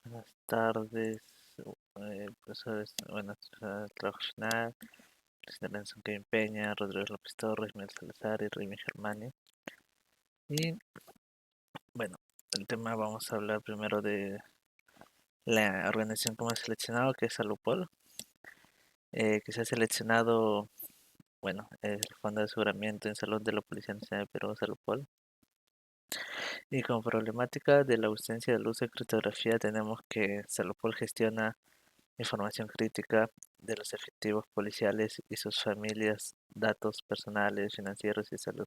Buenas tardes, profesores, buenas trabajar, presidente Nelson Kevin Peña, Rodrigo López Torres, Mel Salazar y Remy Germani. Y bueno, el tema vamos a hablar primero de la organización que hemos seleccionado, que es Salupol, que se ha seleccionado, bueno, el Fondo de Aseguramiento en Salud de la Policía Nacional de Perú, Salupol. Y como problemática de la ausencia del uso de criptografía tenemos que Salupol gestiona información crítica de los efectivos policiales y sus familias, datos personales, financieros y salud,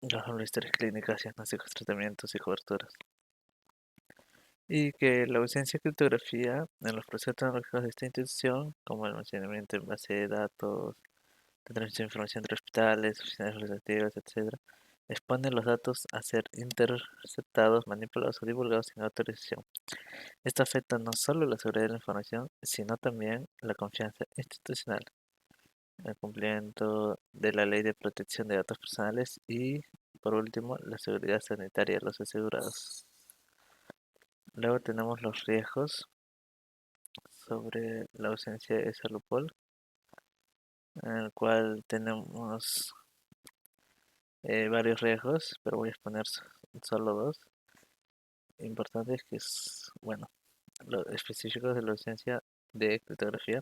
por ejemplo, historias clínicas, diagnósticos, tratamientos y coberturas. Y que la ausencia de criptografía en los procesos tecnológicos de esta institución, como el almacenamiento en base de datos, la transmisión de información entre hospitales, oficinas legislativas, etc., expone los datos a ser interceptados, manipulados o divulgados sin autorización. Esto afecta no solo la seguridad de la información, sino también la confianza institucional, el cumplimiento de la Ley de Protección de Datos Personales y, por último, la seguridad sanitaria de los asegurados. Luego tenemos los riesgos sobre la ausencia de Salupol, en el cual tenemos varios riesgos, pero voy a exponer solo dos importantes, que es, bueno, los específicos de la ausencia de criptografía,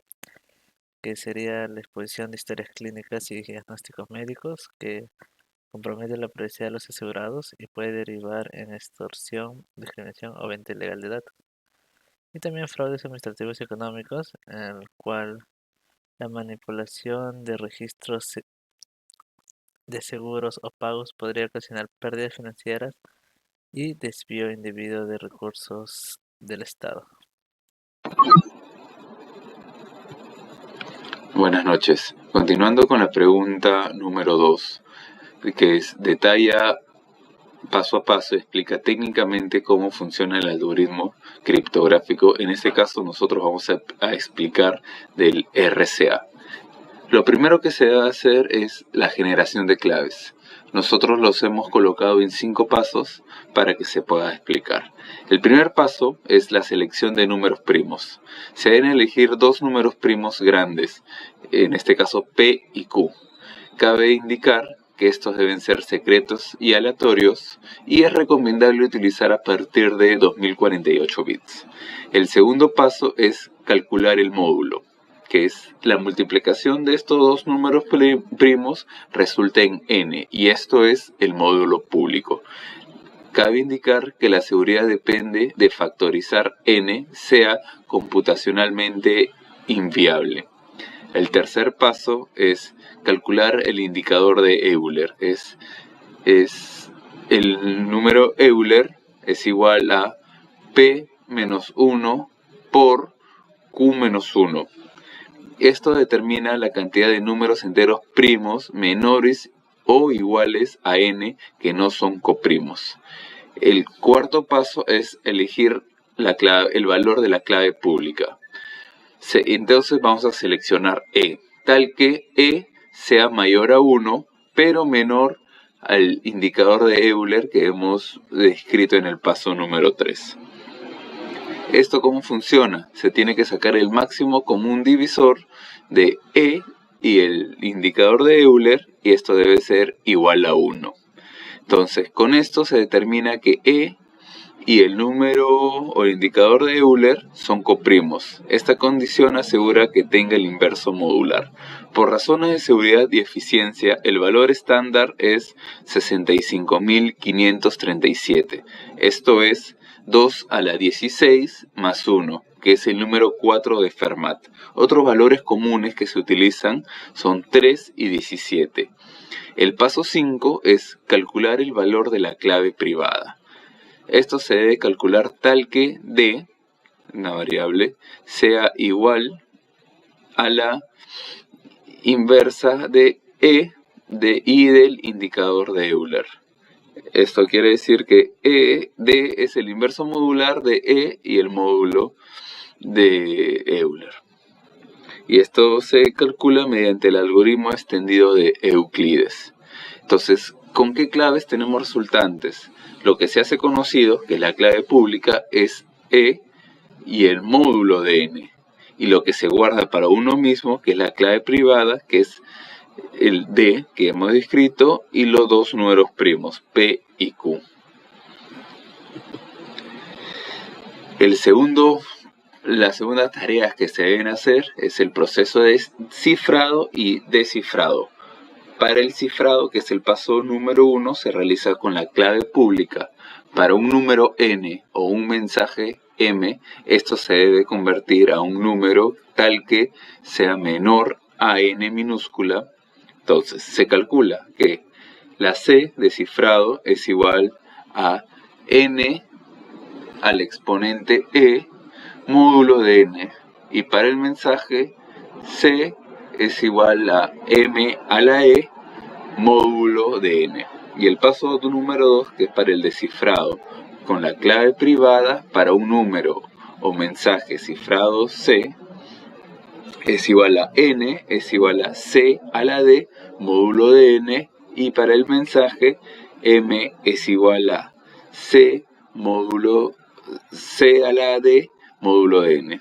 que sería la exposición de historias clínicas y diagnósticos médicos, que compromete la privacidad de los asegurados y puede derivar en extorsión, discriminación o venta ilegal de datos. Y también fraudes administrativos y económicos, en el cual la manipulación de registros de seguros o pagos podría ocasionar pérdidas financieras y desvío indebido de recursos del Estado. Buenas noches. Continuando con la pregunta número 2, que es detalla paso a paso, explica técnicamente cómo funciona el algoritmo criptográfico. En este caso nosotros vamos a explicar del RCA. Lo primero que se debe hacer es la generación de claves. Nosotros los hemos colocado en 5 pasos para que se pueda explicar. El primer paso es la selección de números primos. Se deben elegir 2 números primos grandes, en este caso P y Q. Cabe indicar que estos deben ser secretos y aleatorios y es recomendable utilizar a partir de 2048 bits. El segundo paso es calcular el módulo, que es la multiplicación de estos dos números primos resulta en n, y esto es el módulo público. Cabe indicar que la seguridad depende de factorizar n sea computacionalmente inviable. El tercer paso es calcular el indicador de Euler. Es el número Euler es igual a P menos 1 por Q menos 1. Esto determina la cantidad de números enteros primos menores o iguales a n que no son coprimos. El cuarto paso es elegir el valor de la clave pública. Entonces vamos a seleccionar E, tal que E sea mayor a 1, pero menor al indicador de Euler que hemos descrito en el paso número 3. ¿Esto cómo funciona? Se tiene que sacar el máximo común divisor de E y el indicador de Euler, y esto debe ser igual a 1. Entonces, con esto se determina que E y el número o el indicador de Euler son coprimos. Esta condición asegura que tenga el inverso modular. Por razones de seguridad y eficiencia, el valor estándar es 65.537. Esto es 2 a la 16 más 1, que es el número 4 de Fermat. Otros valores comunes que se utilizan son 3 y 17. El paso 5 es calcular el valor de la clave privada. Esto se debe calcular tal que D, una variable, sea igual a la inversa de E de I del indicador de Euler. Esto quiere decir que D es el inverso modular de E y el módulo de Euler. Y esto se calcula mediante el algoritmo extendido de Euclides. Entonces, ¿con qué claves tenemos resultantes? lo que se hace conocido, que es la clave pública, es E y el módulo de n. Y lo que se guarda para uno mismo, que es la clave privada, que es el D que hemos descrito, y los dos números primos, P y Q. La segunda tarea que se deben hacer es el proceso de cifrado y descifrado. Para el cifrado, que es el paso número 1, se realiza con la clave pública. Para un número n o un mensaje m, esto se debe convertir a un número tal que sea menor a n minúscula. Entonces, se calcula que la c de cifrado es igual a n al exponente e módulo de n. Y para el mensaje, c es igual a m a la e módulo de n. Y el paso número 2, que es para el descifrado, con la clave privada para un número o mensaje cifrado c, es igual a n, es igual a c a la d, módulo de n, y para el mensaje m es igual a c módulo c a la d, módulo de n.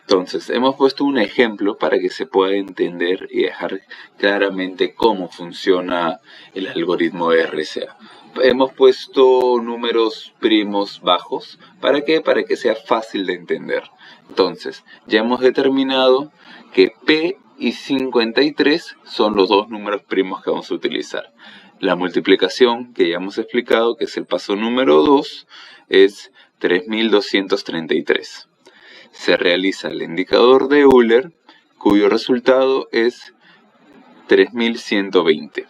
Entonces, hemos puesto un ejemplo para que se pueda entender y dejar claramente cómo funciona el algoritmo de RCA. Hemos puesto números primos bajos. ¿Para qué? Para que sea fácil de entender. Entonces, ya hemos determinado que P y 53 son los dos números primos que vamos a utilizar. La multiplicación, que ya hemos explicado, que es el paso número 2, es 3233. Se realiza el indicador de Euler, cuyo resultado es 3120.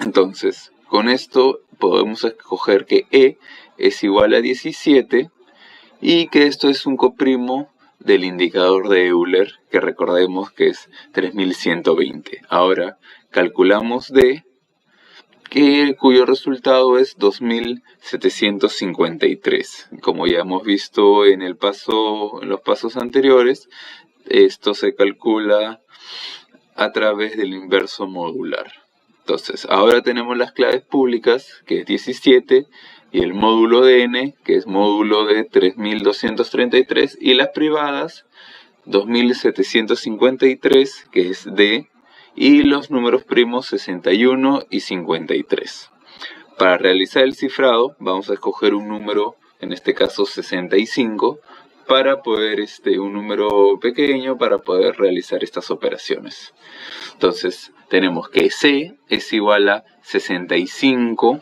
Entonces, con esto podemos escoger que E es igual a 17 y que esto es un coprimo del indicador de Euler, que recordemos que es 3120. Ahora calculamos D, cuyo resultado es 2753. Como ya hemos visto en los pasos anteriores, esto se calcula a través del inverso modular. Entonces, ahora tenemos las claves públicas, que es 17, y el módulo de n, que es módulo de 3233, y las privadas, 2753, que es d, y los números primos 61 y 53. Para realizar el cifrado vamos a escoger un número, en este caso 65, para poder, un número pequeño para poder realizar estas operaciones. Entonces tenemos que C es igual a 65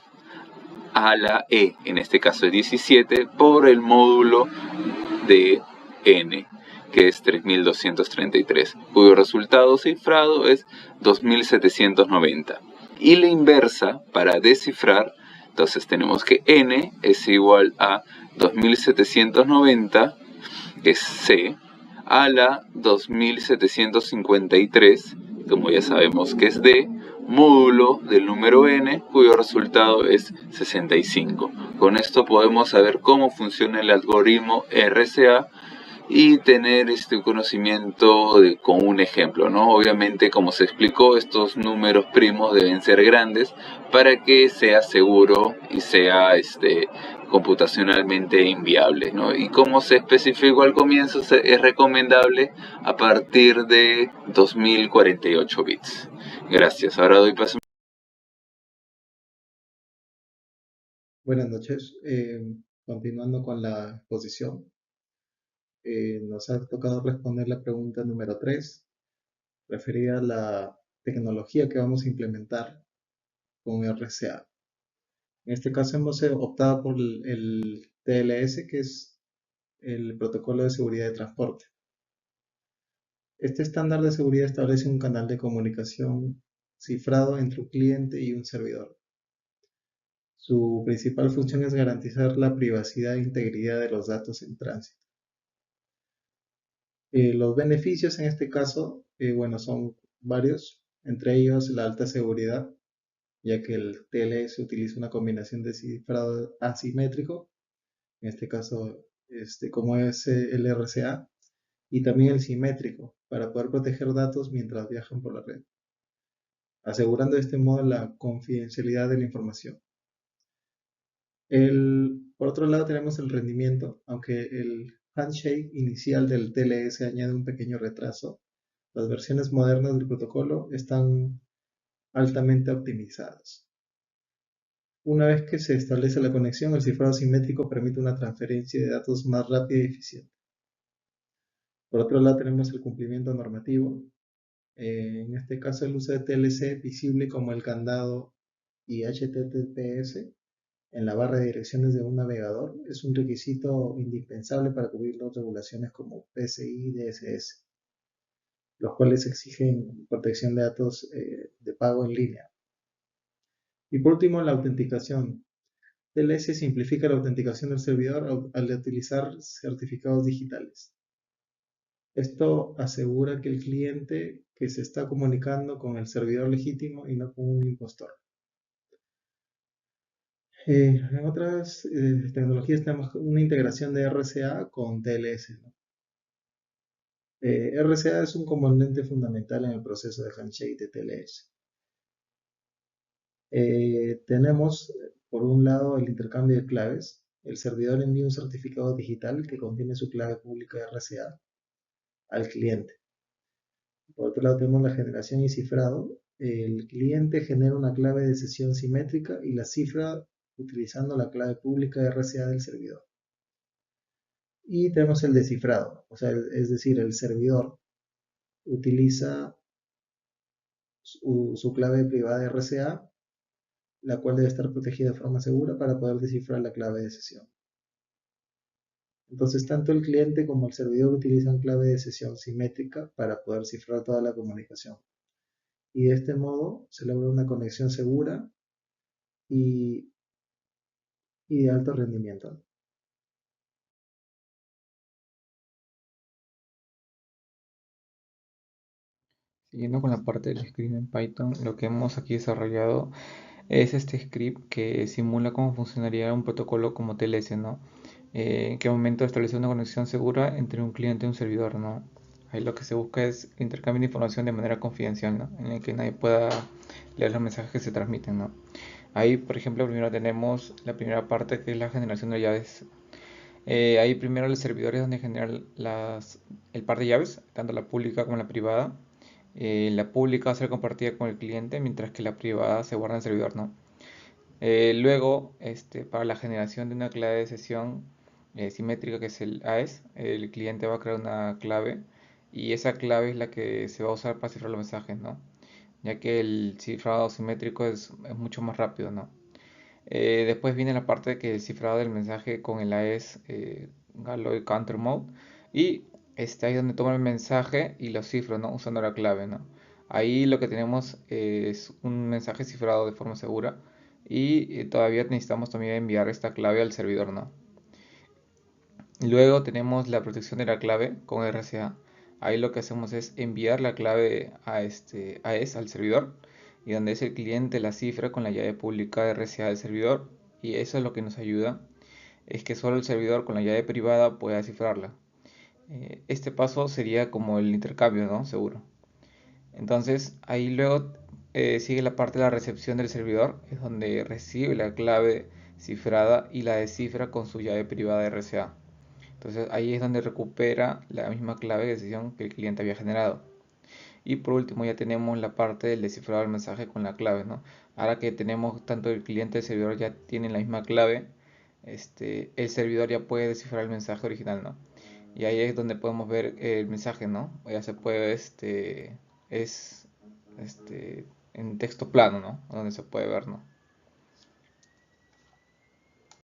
a la E, en este caso es 17, por el módulo de N, que es 3233, cuyo resultado cifrado es 2790. Y la inversa, para descifrar, entonces tenemos que N es igual a 2790, que es C, a la 2753, como ya sabemos que es D, módulo del número n, cuyo resultado es 65. Con esto podemos saber cómo funciona el algoritmo RCA y tener conocimiento con un ejemplo, ¿no? Obviamente, como se explicó, estos números primos deben ser grandes para que sea seguro y sea computacionalmente inviable, ¿no? Y como se especificó al comienzo, es recomendable a partir de 2048 bits. Gracias. Ahora doy paso. Buenas noches. Continuando con la exposición, nos ha tocado responder la pregunta número 3, referida a la tecnología que vamos a implementar con RCA. En este caso hemos optado por el TLS, que es el Protocolo de Seguridad de Transporte. Este estándar de seguridad establece un canal de comunicación cifrado entre un cliente y un servidor. Su principal función es garantizar la privacidad e integridad de los datos en tránsito. Los beneficios en este caso, son varios, entre ellos la alta seguridad, ya que el TLS utiliza una combinación de cifrado asimétrico, en este caso como es el RCA, y también el simétrico, para poder proteger datos mientras viajan por la red, asegurando de este modo la confidencialidad de la información. Por otro lado tenemos el rendimiento, aunque el handshake inicial del TLS añade un pequeño retraso, las versiones modernas del protocolo están altamente optimizadas. Una vez que se establece la conexión, el cifrado simétrico permite una transferencia de datos más rápida y eficiente. Por otro lado tenemos el cumplimiento normativo. En este caso el uso de TLC visible como el candado y HTTPS en la barra de direcciones de un navegador es un requisito indispensable para cubrir las regulaciones como PCI y DSS, los cuales exigen protección de datos de pago en línea. Y por último, la autenticación. TLS simplifica la autenticación del servidor al utilizar certificados digitales. Esto asegura que el cliente que se está comunicando con el servidor legítimo y no con un impostor. En otras tecnologías tenemos una integración de RCA con TLS, ¿no? RCA es un componente fundamental en el proceso de handshake de TLS. Tenemos, por un lado, el intercambio de claves. El servidor envía un certificado digital que contiene su clave pública RCA al cliente. Por otro lado, tenemos la generación y cifrado. El cliente genera una clave de sesión simétrica y la cifra utilizando la clave pública RCA del servidor. Y tenemos el descifrado, o sea, es decir, el servidor utiliza su clave privada RCA, la cual debe estar protegida de forma segura para poder descifrar la clave de sesión. Entonces, tanto el cliente como el servidor utilizan clave de sesión simétrica para poder cifrar toda la comunicación. Y de este modo se logra una conexión segura y, y de alto rendimiento. Siguiendo con la parte del script en Python, lo que hemos aquí desarrollado es este script que simula cómo funcionaría un protocolo como TLS, ¿no? En qué momento establecer una conexión segura entre un cliente y un servidor, ¿no? Ahí lo que se busca es intercambio de información de manera confidencial, ¿no? En el que nadie pueda leer los mensajes que se transmiten, ¿no? Ahí, por ejemplo, primero tenemos la primera parte que es la generación de llaves. Ahí primero el servidor es donde genera el par de llaves, tanto la pública como la privada. La pública va a ser compartida con el cliente, mientras que la privada se guarda en el servidor, ¿no? Luego, para la generación de una clave de sesión simétrica que es el AES, el cliente va a crear una clave y esa clave es la que se va a usar para cifrar los mensajes, ¿no? Ya que el cifrado simétrico es mucho más rápido, ¿no? Después viene la parte que el cifrado del mensaje con el AES Galloy Counter Mode y ahí es donde toma el mensaje y lo cifro, ¿no? Usando la clave, ¿no? Ahí lo que tenemos es un mensaje cifrado de forma segura y todavía necesitamos también enviar esta clave al servidor, ¿no? Luego tenemos la protección de la clave con RCA. Ahí lo que hacemos es enviar la clave a AES al servidor y donde es el cliente la cifra con la llave pública de RCA del servidor y eso es lo que nos ayuda es que solo el servidor con la llave privada pueda cifrarla. Este paso sería como el intercambio, ¿no? Seguro. Entonces ahí luego sigue la parte de la recepción del servidor, es donde recibe la clave cifrada y la descifra con su llave privada de RCA. Entonces ahí es donde recupera la misma clave de sesión que el cliente había generado. Y por último ya tenemos la parte del descifrado del mensaje con la clave, ¿no? Ahora que tenemos tanto el cliente y el servidor ya tienen la misma clave, el servidor ya puede descifrar el mensaje original, ¿no? Y ahí es donde podemos ver el mensaje, ¿no? Ya se puede, es en texto plano, ¿no? Donde se puede ver, ¿no?